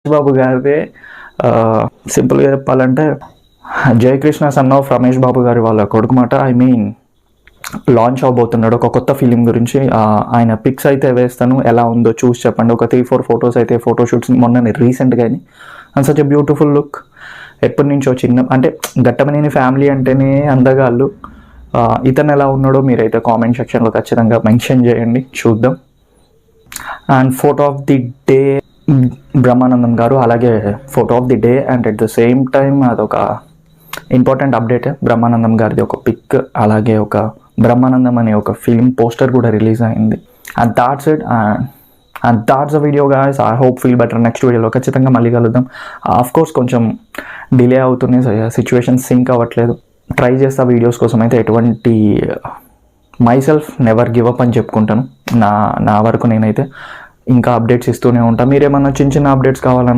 బాబు గారిదే. సింపుల్గా చెప్పాలంటే జయకృష్ణ సన్ ఆఫ్ రమేష్ బాబు గారి వాళ్ళ కొడుకు మాట. ఐ మీన్ లాంచ్ అవబోతున్నాడు ఒక కొత్త ఫిలిం గురించి. ఆయన పిక్స్ అయితే వేస్తాను, ఎలా ఉందో చూసి చెప్పండి. ఒక 3-4 ఫొటోస్ అయితే ఫోటోషూట్స్ మొన్న రీసెంట్గా అయినాయి. And such a beautiful look. ఎప్పటి నుంచో చిన్న అంటే ఘట్టమనేని ఫ్యామిలీ అంటేనే అందగాళ్ళు. ఇతను ఎలా ఉన్నాడో మీరైతే కామెంట్ సెక్షన్లో ఖచ్చితంగా మెన్షన్ చేయండి, చూద్దాం. And photo of the day Brahmanandam గారు, అలాగే photo of the day and at the same time అదొక ఇంపార్టెంట్ అప్డేట్. బ్రహ్మానందం గారిది ఒక పిక్, అలాగే ఒక బ్రహ్మానందం అనే ఒక ఫిల్మ్ పోస్టర్ కూడా రిలీజ్ అయింది. And that's it. And that's a video guys. I hope feel better. Next వీడియోలో ఖచ్చితంగా మళ్ళీ కలుద్దాం. ఆఫ్ కోర్స్ కొంచెం డిలే అవుతున్నాయి, సిచ్యువేషన్ సింక్ అవ్వట్లేదు. ట్రై చేస్తా వీడియోస్ కోసం అయితే. ఎటువంటి my self never give up అని చెప్పుకుంటాను. నా వరకు నేనైతే ఇంకా అప్డేట్స్ ఇస్తూనే ఉంటాను. మీరేమన్నా చిన్న చిన్న అప్డేట్స్ కావాలన్నా